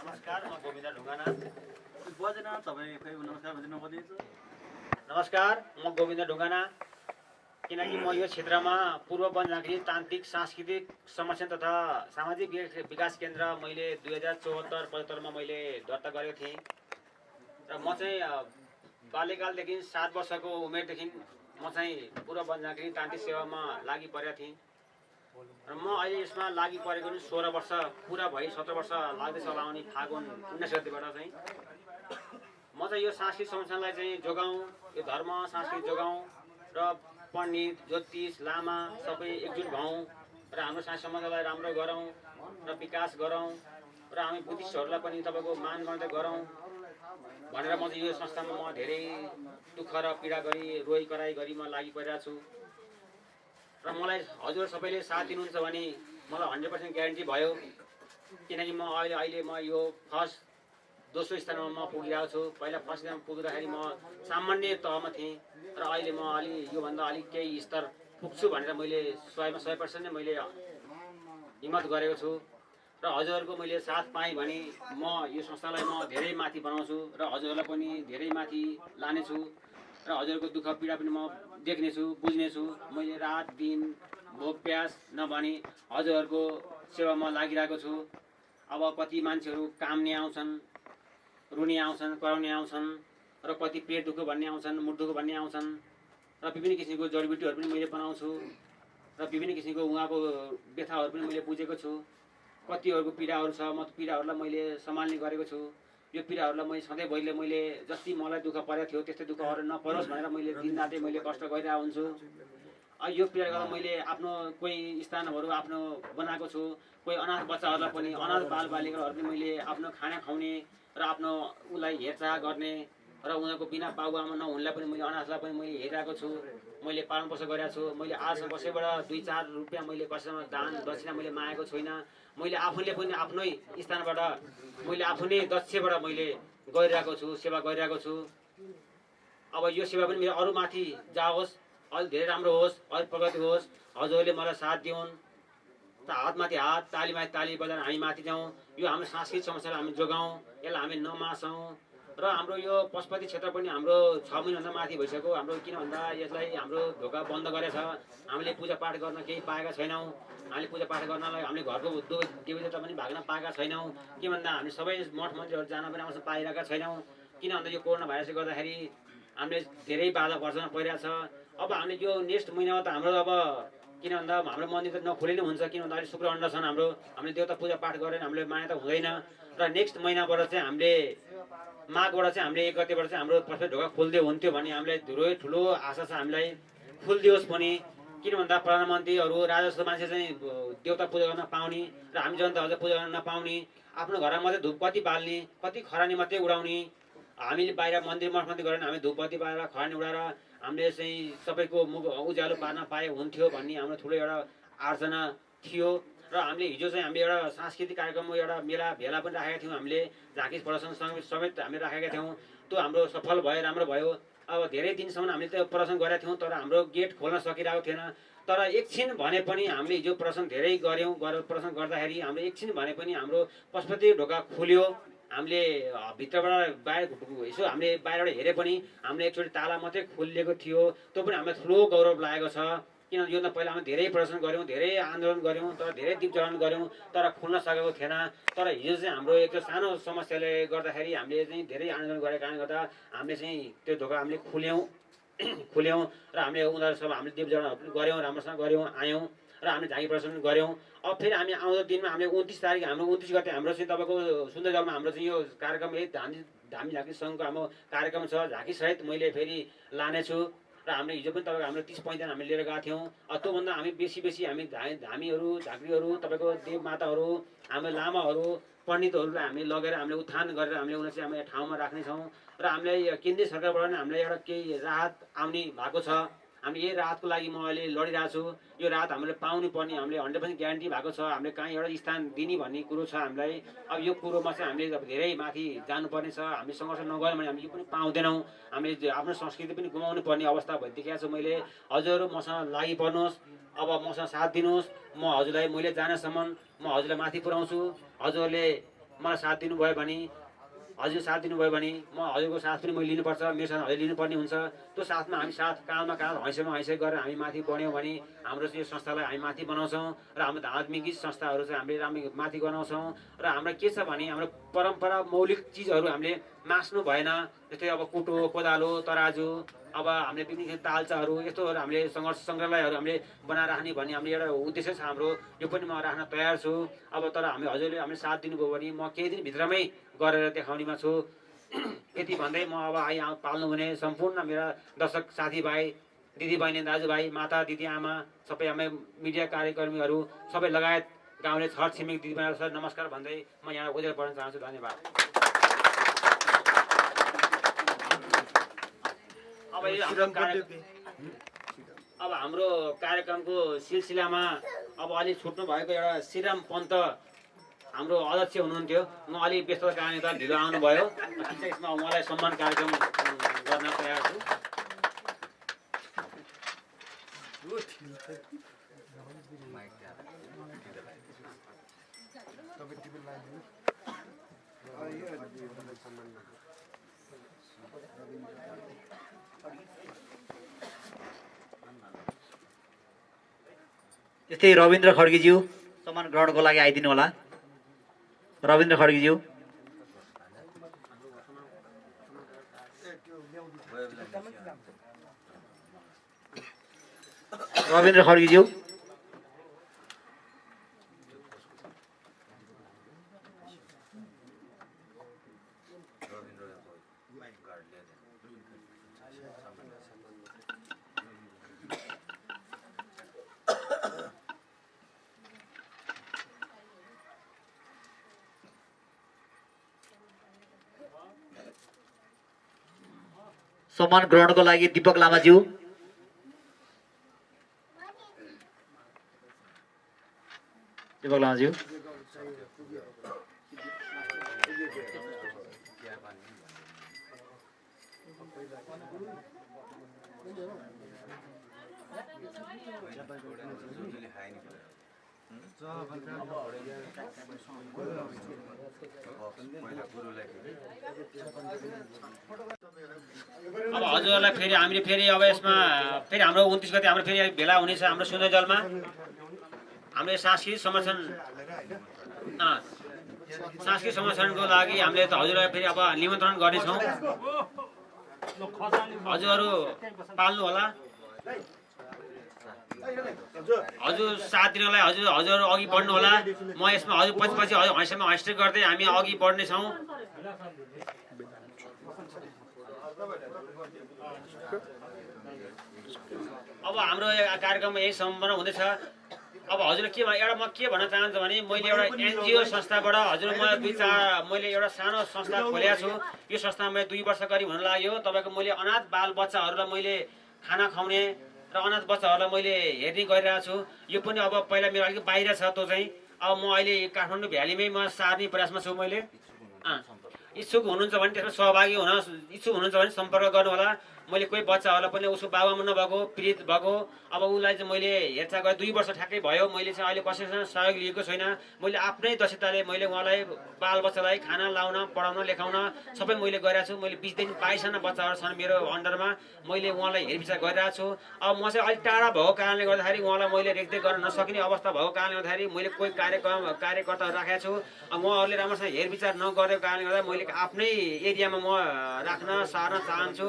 नमस्कार, म गोविन्द ढुङ्गाना बजेन तपाईँ खै नमस्कार भनिदिनु पर्नेछ। नमस्कार, म गोविन्द ढुङ्गाना। किनकि म यो क्षेत्रमा पूर्व वनझाँक्री तान्त्रिक सांस्कृतिक संरक्षण तथा सामाजिक विकास केन्द्र मैले 2074-75मा मैले दर्ता गरेको थिएँ र म चाहिँ बाल्यकालदेखि 7 वर्षको उमेरदेखि म चाहिँ पूर्व वनझाँक्री तान्त्रिक सेवामा लागि परेको थिएँ र म अहिले यसमा लागि परेको पनि 16 वर्ष पुरा भई 17 वर्ष लाग्दैछ होला आउने फागुन 19 गतिबाट चाहिँ म चाहिँ यो सांस्कृतिक संरक्षणलाई चाहिँ जोगाउँ, यो धर्म संस्कृति जोगाउँ र पण्डित ज्योतिष लामा सबै एकजुट भयौँ र हाम्रो सांस्कृतिक समाजलाई राम्रो गरौँ र विकास गरौँ र हामी बुद्धिस्टहरूलाई पनि तपाईँको मान गर्दै गरौँ भनेर म चाहिँ यो संस्थामा म धेरै दुःख र पीडा गरी रोइ कराई गरी म लागि परिरहेको छु र मलाई हजुर सबैले साथ दिनुहुन्छ भने मलाई 100% ग्यारेन्टी भयो। किनकि म अहिले म यो दोस्रो स्थानमा म पुगिरहेको छु। पहिला फर्स्ट स्थानमा पुग्दाखेरि म सामान्य तहमा थिएँ र अहिले म अलि योभन्दा अलिक केही स्तर पुग्छु भनेर मैले 100% नै मैले हिम्मत गरेको छु र हजुरहरूको मैले साथ पाएँ भने म यो संस्थालाई म धेरै माथि बनाउँछु र हजुरहरूलाई पनि धेरै माथि लानेछु र हजुरहरूको दुःख पीडा पनि म देख्नेछु बुझ्नेछु। मैले रात दिन भोक प्यास नभनी हजुरहरूको सेवामा लागिरहेको छु। अब कति मान्छेहरू काम्ने आउँछन्, रुनी आउँछन्, कराउने आउँछन् र कति पेट दुःख भन्ने आउँछन्, मुख दुःख भन्ने आउँछन् र विभिन्न किसिमको जडीबुटीहरू पनि मैले बनाउँछु र विभिन्न किसिमको उहाँको व्यथाहरू पनि मैले बुझेको छु। कतिहरूको पीडाहरू छ, म पीडाहरूलाई मैले सम्हाल्ने गरेको छु। यो पीडाहरूलाई मैले सधैँभरिले मैले जति मलाई दुःख परेको थियो त्यस्तै दुःख अरू नपरोस् भनेर मैले दिनरातै मैले कष्ट गरिरहेको हुन्छु। यो पीडा गर्दा मैले आफ्नो कोही स्थानहरू आफ्नो बनाएको छु। कोही अनाथ बच्चाहरूलाई पनि अनाथ बालबालिकाहरू पनि मैले आफ्नो खाना खुवाउने र आफ्नो उसलाई हेरचाह गर्ने र उनीहरूको बिना बाबुआमा नहुनेलाई पनि मैले अनाथलाई पनि मैले हेरिरहेको छु। मैले पालन पोषण गरेको छु। मैले आजसम्म कसैबाट 2-4 रुपियाँ मैले कसैमा दान दक्षिणा मैले मागेको छुइनँ। मैले आफूले पनि आफ्नै स्थानबाट मैले आफ्नै दक्षबाट मैले गरिरहेको छु, सेवा गरिरहेको छु। अब यो सेवा पनि मेरो अरूमाथि जाओस्, अलि धेरै राम्रो होस्, अलि प्रगति होस्। हजुरहरूले मलाई साथ दिउन्, हातमाथि हात तालीमाथि ताली बजाएर हामी माथि जाउँ। यो हाम्रो सांस्कृतिक समस्यालाई हामी जोगाउँ, यसलाई हामी नमासौँ र हाम्रो यो पशुपति क्षेत्र पनि हाम्रो 6 महिनाभन्दा माथि भइसक्यो। हाम्रो किन भन्दा यसलाई हाम्रो ढोका बन्द गरेछ। हामीले पूजापाठ गर्न केही पाएका छैनौँ। हामीले पूजापाठ गर्नलाई हामीले घरको देवीदेवता पनि भाग्न पाएका छैनौँ। के भन्दा हामी सबै मठ मन्दिरहरू जान पनि आउँछ पाइरहेका छैनौँ। किन भन्दा यो कोरोना भाइरसले गर्दाखेरि हामीले धेरै बाधा वर्षमा परिरहेछ। अब हामीले यो नेक्स्ट महिनामा त हाम्रो अब किन भन्दा हाम्रो मन्दिर त नखोले नै हुन्छ। किन भन्दा अहिले शुक्र अण्ड छन् हाम्रो, हामीले देवता पूजापाठ गरेर हामीले मान्यता हुँदैन र नेक्स्ट महिनाबाट चाहिँ हामीले माघबाट चाहिँ हामीले 1 गतेबाट चाहिँ हाम्रो पशुपति ढोका खोल्दै हुन्थ्यो भने हामीलाई धेरै ठुलो आशा छ हामीलाई खोलिदियोस् पनि। किन भन्दा प्रधानमन्त्रीहरू राजा जस्तो मान्छे चाहिँ देवता पूजा गर्न पाउने र हामी जनता अझ पूजा गर्न नपाउने, आफ्नो घरमा मात्रै धुपबत्ती बाल्ने, कति खरानी मात्रै उडाउने। हामीले बाहिर मन्दिर मठ मन्दिर गरेर हामी धुपबत्ती बालेर खरानी उडाएर हामीले चाहिँ सबैको मुख उज्यालो पार्न पाए हुन्थ्यो भन्ने हाम्रो ठुलो एउटा आर्जना थियो। र हामीले हिजो चाहिँ हामीले एउटा सांस्कृतिक कार्यक्रममा एउटा मेला भेला पनि राखेका थियौँ। हामीले झाँकी प्रदर्शन समेत हामीले राखेका थियौँ। त्यो हाम्रो सफल भयो, राम्रो भयो। अब धेरै दिनसम्म हामीले त्यो प्रदर्शन गरेका थियौँ तर हाम्रो गेट खोल्न सकिरहेको थिएन। तर एकछिन भने पनि हामीले हिजो प्रदर्शन धेरै गऱ्यौँ। प्रदर्शन गर्दाखेरि हाम्रो एकछिन भने पनि हाम्रो पशुपति ढोका खुल्यो। हामीले भित्रबाट बाहिर यसो हामीले बाहिरबाट हेरे पनि हामीले एकचोटि ताला मात्रै खोलिएको थियो। त्यो पनि हामीलाई ठुलो गौरव लागेको छ। किन योभन्दा पहिला हामी धेरै प्रदर्शन गऱ्यौँ, धेरै आन्दोलन गऱ्यौँ, तर धेरै दीप जलान गऱ्यौँ, तर खुल्न सकेको थिएन। तर हिजो चाहिँ हाम्रो एक सानो समस्याले गर्दाखेरि हामीले चाहिँ धेरै आन्दोलन गरेको कारणले गर्दा हामीले चाहिँ त्यो ढोका हामीले खुल्यौँ र हामीले उनीहरूसँग हामीले दीप जलान गऱ्यौँ, राम्रोसँग गऱ्यौँ, आयौँ र हामीले झाँकी प्रदर्शन गऱ्यौँ। अब फेरि हामी आउँदो दिनमा हामीले 29 तारिक हाम्रो 29 गते हाम्रो चाहिँ तपाईँको सुन्दरजलमा हाम्रो चाहिँ यो कार्यक्रम धामी झाँकी सङ्घको हाम्रो कार्यक्रम छ। झाँकीसहित मैले फेरि लानेछु र हामीले हिजो पनि तपाईँको हाम्रो 30-35 हामीले लिएर गएको थियौँ। त्योभन्दा हामी बेसी हामी धामीहरू, झाँक्रीहरू, तपाईँको देवमाताहरू, हाम्रो लामाहरू, पण्डितहरूलाई हामीले लगेर हामीले उत्थान गरेर हामीले उनीहरू चाहिँ हामी ठाउँमा राख्नेछौँ र हामीलाई केन्द्रीय सरकारबाट पनि हामीलाई एउटा केही राहत आउने भएको छ। हामी यही राहतको लागि म अहिले लडिरहेको छु। यो राहत हामीले पाउनु पर्ने हामीले 100% ग्यारेन्टी भएको छ। हामीले कहीँ एउटा स्थान दिने भन्ने कुरो छ हामीलाई। अब यो कुरोमा चाहिँ हामीले अब धेरै माथि जानुपर्ने छ। हामी सङ्घर्ष नगऱ्यौँ भने हामी यो पनि पाउँदैनौँ। हामीले आफ्नो संस्कृति पनि गुमाउनु पर्ने अवस्था भइदिएको छु। मैले हजुरहरू मसँग लागि पर्नुहोस्, अब मसँग साथ दिनुहोस्। म हजुरलाई मैले जानेसम्म म हजुरलाई माथि पुऱ्याउँछु। हजुरहरूले मलाई साथ दिनुभयो भने, हजुर साथ दिनुभयो भने म हजुरको साथ पनि मैले लिनुपर्छ, मेरो साथ हजुर लिनुपर्ने हुन्छ। त्यो साथमा हामी साथ कालमा काल हैसियतमा हैसियत गरेर हामी माथि बढ्यौँ भने हाम्रो चाहिँ यो संस्थालाई हामी माथि बनाउँछौँ र हाम्रो धार्मिक संस्थाहरू चाहिँ हामीले राम्रो माथि बनाउँछौँ। र हाम्रो के छ भने हाम्रो परम्परा मौलिक चिजहरू हामीले मास्नु भएन। जस्तै अब कुटो, कोदालो, तराजु, अब हामीले विभिन्न तालचाहरू, यस्तोहरू हामीले सङ्ग्रहालयहरू हामीले बनाएर राख्ने भन्ने हामीले एउटा उद्देश्य छ हाम्रो। यो पनि म राख्न तयार छु। अब तर हामी हजुरले हामीले साथ दिनुभयो भने म केही दिनभित्रमै गरेर देखाउनेमा छु। यति भन्दै म अब पाल्नु हुने सम्पूर्ण मेरा दर्शक साथीभाइ, दिदीबहिनी, दाजुभाइ, माता, दिदी, आमा, सबै हामी मिडिया कार्यकर्मीहरू सबै लगायत गाउँले छर छिमेक दिदीबहिनीहरू सर नमस्कार भन्दै म यहाँ उजेल पर्न चाहन्छु। धन्यवाद। अब हाम्रो कार्यक्रमको सिलसिलामा अब अलि छुट्नु भएको एउटा श्रीराम पन्त हाम्रो अध्यक्ष हुनुहुन्थ्यो। म अलि व्यस्तता कारणले गर्दा ढिलो आउनुभयो। यसमा उहाँलाई सम्मान कार्यक्रम गर्न तयार छु। त्यस्तै रविन्द्र खड्गीज्यू सम्मान ग्रहणको लागि आइदिनु होला। रविन्द्र खड्गीज्यू। रविन्द्र खड्गीज्यू। सम्मान ग्रहणको लागि दीपक लामाज्यू। दीपक लामाज्यू। अब हजुरहरूलाई फेरि हामीले फेरि अब यसमा फेरि हाम्रो 29 गते हाम्रो फेरि भेला हुनेछ हाम्रो सुन्दरजलमा। हामीले सांस्कृतिक संरक्षणको लागि हामीले त हजुरलाई फेरि अब निमन्त्रण गर्नेछौँ। हजुरहरू पाल्नु होला। हजुर साथ दिनलाई हजुरहरू अघि बढ्नु होला। म यसमा हजुर पछि हैसियतमा हैसियत गर्दै हामी अघि बढ्नेछौँ। अब हाम्रो कार्यक्रम यही सम्पन्न हुँदैछ। अब हजुरले के एउटा म के भन्न चाहन्छु भने मैले एउटा एनजिओ संस्थाबाट हजुर मैले एउटा सानो संस्था खोलेको छु। यो संस्थामा मैले 2 वर्ष करिब हुन लाग्यो। तपाईँको मैले अनाथ बाल बच्चाहरूलाई मैले खाना खुवाउने र अनाथ बच्चाहरूलाई मैले हेर्ने गरिरहेको छु। यो पनि अब पहिला मेरो अलिक बाहिर छ त्यो चाहिँ। अब म अहिले काठमाडौँ भ्यालीमै म सार्ने प्रयासमा छु मैले। इच्छुक हुनुहुन्छ भने त्यसमा सहभागी हुन इच्छुक हुनुहुन्छ भने सम्पर्क गर्नुहोला। मैले कोही बच्चाहरूलाई पनि उसको बाबामा नभएको पीडित भएको अब उसलाई चाहिँ मैले हेरचाह गरेँ 2 वर्ष ठ्याक्कै भयो। मैले चाहिँ अहिले कसैसँग सहयोग लिएको छैन। मैले आफ्नै दक्षताले मैले उहाँलाई बालबच्चालाई खाना लाउन पढाउन लेखाउन सबै मैले गरिरहेको छु। मैले 20 दिन 22जना बच्चाहरू छन् मेरो अन्डरमा। मैले उहाँलाई हेरविचार गरिरहेको छु। अब म चाहिँ अलिक टाढा भएको कारणले गर्दाखेरि उहाँलाई मैले रेखदेख गर्न नसकिने अवस्था भएको कारणले गर्दाखेरि मैले कोही कार्यकर्ताहरू राखेको छु। उहाँहरूले राम्रोसँग हेरविचार नगरेको कारणले गर्दा मैले आफ्नै एरियामा म राख्न सार्न चाहन्छु।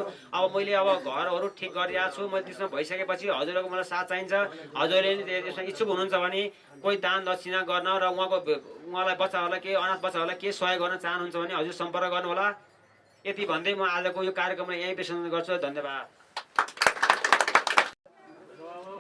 अब घरहरू ठिक गरिरहेको छु। मैले त्यसमा भइसकेपछि हजुरहरूको मलाई साथ चाहिन्छ। हजुरले त्यसमा इच्छुक हुनुहुन्छ भने कोही दान दक्षिणा गर्न र उहाँलाई बच्चाहरूलाई के अनाथ बच्चाहरूलाई के सहयोग गर्न चाहनुहुन्छ भने हजुर सम्पर्क गर्नुहोला। यति भन्दै म आजको यो कार्यक्रमलाई यहीँ विसर्जन गर्छु। धन्यवाद।